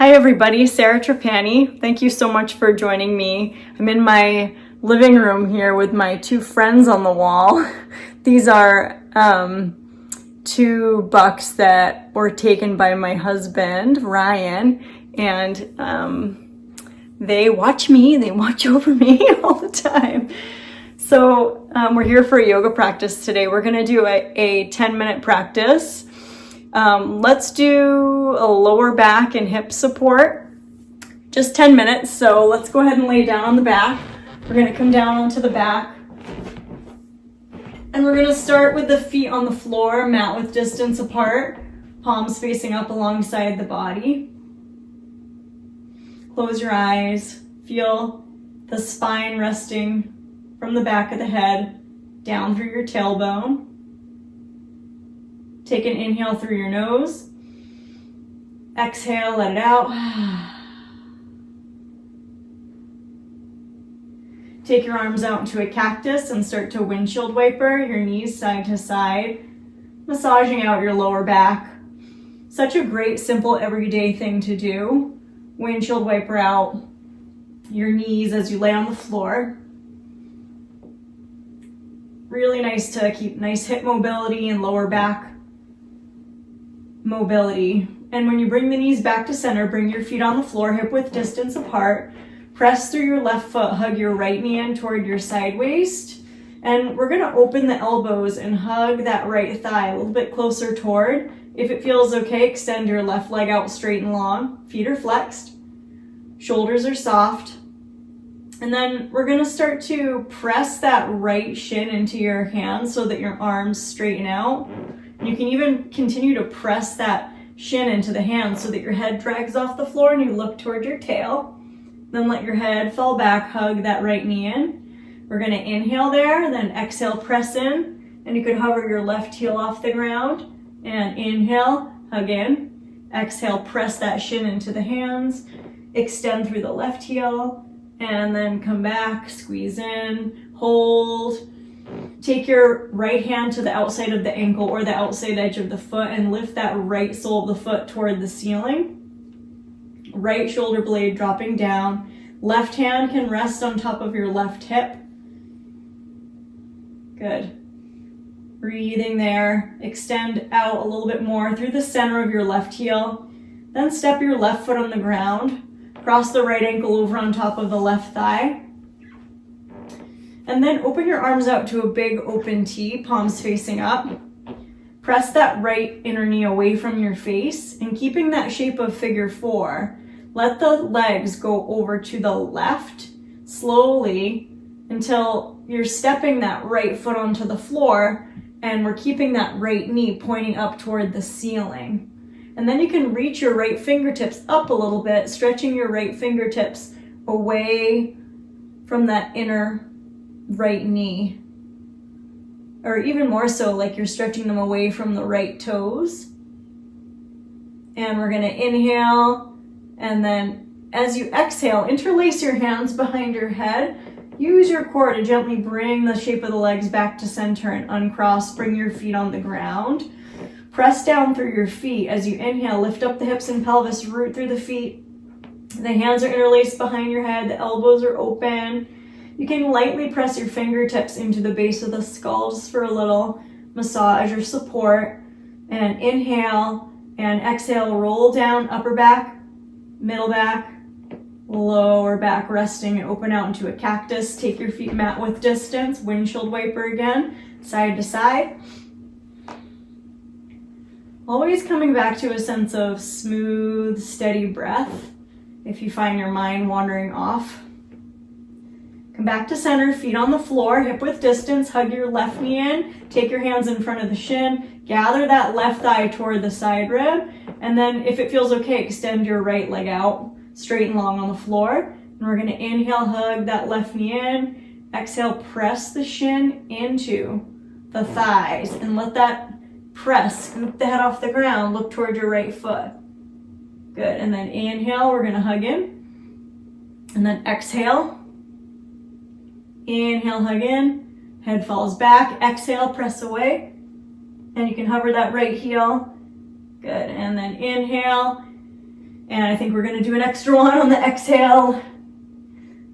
Hi everybody, Sarah Trapani. Thank you so much for joining me. I'm in my living room here with my two friends on the wall. These are two bucks that were taken by my husband, Ryan, and they watch me, they watch over me all the time. So we're here for a yoga practice today. We're gonna do a 10-minute practice. Let's do a lower back and hip support, just 10 minutes. So let's go ahead and lay down on the back. We're going to come down onto the back and we're going to start with the feet on the floor, mat width distance apart, palms facing up alongside the body. Close your eyes, feel the spine resting from the back of the head down through your tailbone. Take an inhale through your nose. Exhale, let it out. Take your arms out into a cactus and start to windshield wiper your knees side to side, massaging out your lower back. Such a great, simple, everyday thing to do. Windshield wiper out your knees as you lay on the floor. Really nice to keep nice hip mobility and lower back mobility. And when you bring the knees back to center, bring your feet on the floor, hip width distance apart. Press through your left foot, hug your right knee in toward your side waist. And we're gonna open the elbows and hug that right thigh a little bit closer toward. If it feels okay, extend your left leg out straight and long. Feet are flexed, shoulders are soft. And then we're gonna start to press that right shin into your hands so that your arms straighten out. You can even continue to press that shin into the hands so that your head drags off the floor and you look toward your tail. Then let your head fall back, hug that right knee in. We're gonna inhale there, then exhale, press in, and you could hover your left heel off the ground. And inhale, hug in. Exhale, press that shin into the hands. Extend through the left heel, and then come back, squeeze in, hold. Take your right hand to the outside of the ankle or the outside edge of the foot and lift that right sole of the foot toward the ceiling. Right shoulder blade dropping down. Left hand can rest on top of your left hip. Good. Breathing there. Extend out a little bit more through the center of your left heel. Then step your left foot on the ground. Cross the right ankle over on top of the left thigh. And then open your arms out to a big open T, palms facing up. Press that right inner knee away from your face and keeping that shape of figure 4. Let the legs go over to the left slowly until you're stepping that right foot onto the floor and we're keeping that right knee pointing up toward the ceiling. And then you can reach your right fingertips up a little bit, stretching your right fingertips away from that inner right knee, or even more so like you're stretching them away from the right toes. And we're going to inhale, and then as you exhale, interlace your hands behind your head. Use your core to gently bring the shape of the legs back to center and uncross. Bring your feet on the ground. Press down through your feet. As you inhale, lift up the hips and pelvis, root through the feet. The hands are interlaced behind your head, the elbows are open. You can lightly press your fingertips into the base of the skull just for a little massage or support. And inhale and exhale, roll down, upper back, middle back, lower back, resting and open out into a cactus. Take your feet mat width distance, windshield wiper again, side to side. Always coming back to a sense of smooth, steady breath if you find your mind wandering off. Come back to center, feet on the floor, hip width distance, hug your left knee in, take your hands in front of the shin, gather that left thigh toward the side rib, and then if it feels okay, extend your right leg out, straight and long on the floor. And we're gonna inhale, hug that left knee in, exhale, press the shin into the thighs, and let that press, scoop the head off the ground, look toward your right foot. Good, and then inhale, we're gonna hug in, and then exhale. Inhale, hug in, head falls back, exhale, press away, and you can hover that right heel. Good, and then inhale, And I think we're gonna do an extra one on the exhale.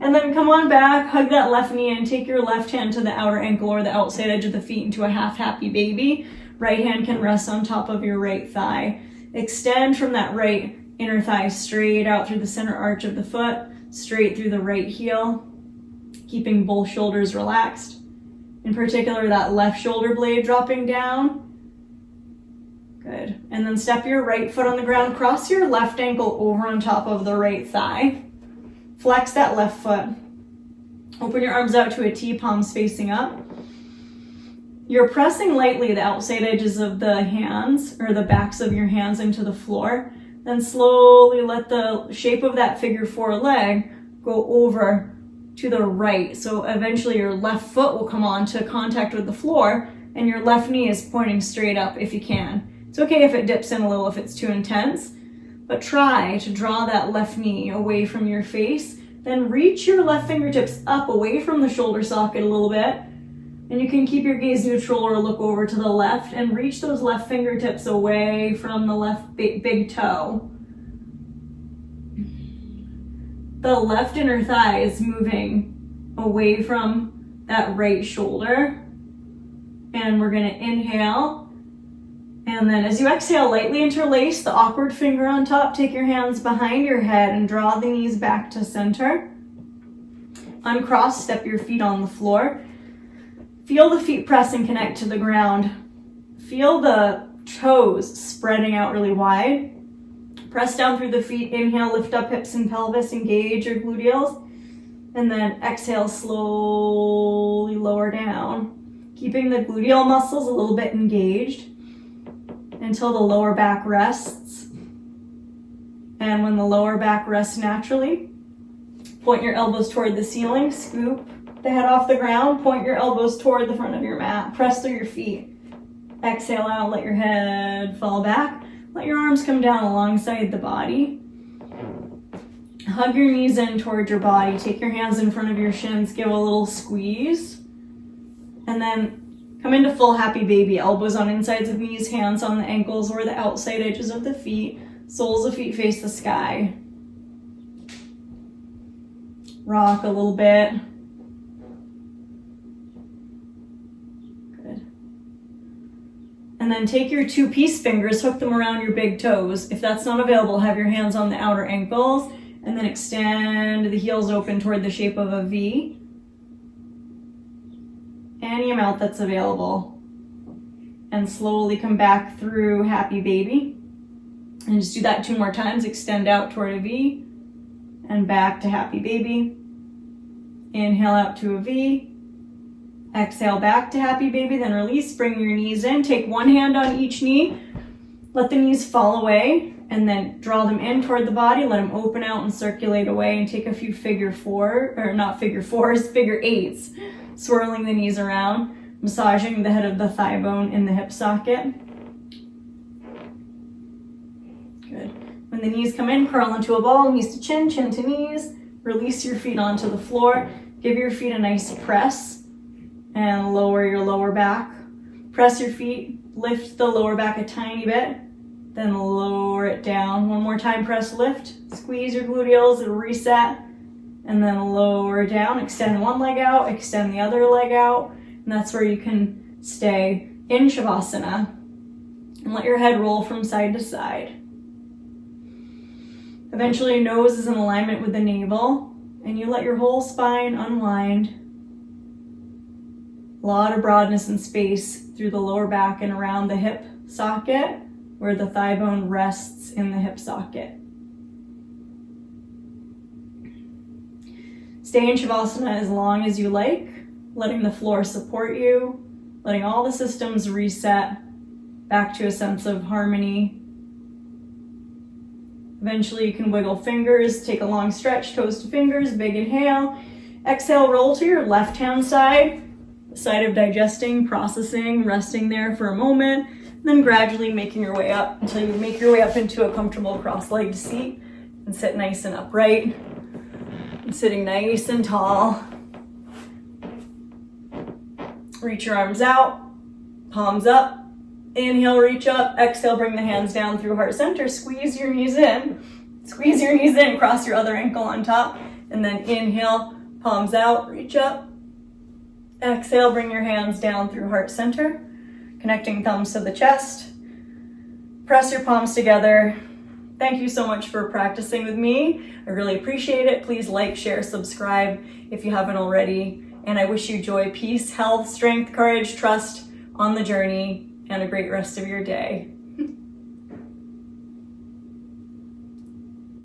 And then come on back, hug that left knee in, take your left hand to the outer ankle or the outside edge of the feet into a half happy baby. Right hand can rest on top of your right thigh. Extend from that right inner thigh straight out through the center arch of the foot, straight through the right heel, keeping both shoulders relaxed. In particular, that left shoulder blade dropping down. Good. And then step your right foot on the ground, cross your left ankle over on top of the right thigh. Flex that left foot. Open your arms out to a T, palms facing up. You're pressing lightly the outside edges of the hands, or the backs of your hands, into the floor. Then slowly let the shape of that figure 4 leg go over to the right. So eventually your left foot will come on to contact with the floor, and your left knee is pointing straight up if you can. It's okay if it dips in a little if it's too intense, but try to draw that left knee away from your face. Then reach your left fingertips up away from the shoulder socket a little bit. And you can keep your gaze neutral or look over to the left and reach those left fingertips away from the left big toe. The left inner thigh is moving away from that right shoulder. And we're gonna inhale. And then as you exhale, lightly interlace the awkward finger on top. Take your hands behind your head and draw the knees back to center. Uncross, step your feet on the floor. Feel the feet press and connect to the ground. Feel the toes spreading out really wide. Press down through the feet. Inhale, lift up hips and pelvis, engage your gluteals. And then exhale, slowly lower down. Keeping the gluteal muscles a little bit engaged until the lower back rests. And when the lower back rests naturally, point your elbows toward the ceiling, scoop the head off the ground, point your elbows toward the front of your mat, press through your feet. Exhale out, let your head fall back. Let your arms come down alongside the body. Hug your knees in toward your body. Take your hands in front of your shins, give a little squeeze. And then come into full happy baby, elbows on insides of knees, hands on the ankles or the outside edges of the feet. Soles of feet face the sky. Rock a little bit. Good. And then take your 2 peace fingers, hook them around your big toes. If that's not available, have your hands on the outer ankles, and then extend the heels open toward the shape of a V. Any amount that's available. And slowly come back through happy baby. And just do that 2 more times. Extend out toward a V and back to happy baby. Inhale out to a V. Exhale back to happy baby, then release, bring your knees in. Take one hand on each knee. Let the knees fall away and then draw them in toward the body. Let them open out and circulate away, and take a few figure 8s. Swirling the knees around, massaging the head of the thigh bone in the hip socket. Good. When the knees come in, curl into a ball, knees to chin, chin to knees. Release your feet onto the floor. Give your feet a nice press and lower your lower back. Press your feet, lift the lower back a tiny bit, then lower it down. One more time, press, lift, squeeze your gluteals, reset. And then lower down, extend one leg out, extend the other leg out. And that's where you can stay in Shavasana. And let your head roll from side to side. Eventually, your nose is in alignment with the navel. And you let your whole spine unwind. A lot of broadness and space through the lower back and around the hip socket, where the thigh bone rests in the hip socket. Stay in Shavasana as long as you like, letting the floor support you, letting all the systems reset back to a sense of harmony. Eventually you can wiggle fingers, take a long stretch, toes to fingers, big inhale. Exhale, roll to your left-hand side, the side of digesting, processing, resting there for a moment, then gradually making your way up until you make your way up into a comfortable cross-legged seat and sit nice and upright. And sitting nice and tall. Reach your arms out, palms up. Inhale, reach up. Exhale, bring the hands down through heart center. Squeeze your knees in. Squeeze your knees in, cross your other ankle on top, and then inhale, palms out, reach up. Exhale, bring your hands down through heart center, connecting thumbs to the chest. Press your palms together. Thank you so much for practicing with me. I really appreciate it. Please like, share, subscribe if you haven't already. And I wish you joy, peace, health, strength, courage, trust on the journey, and a great rest of your day.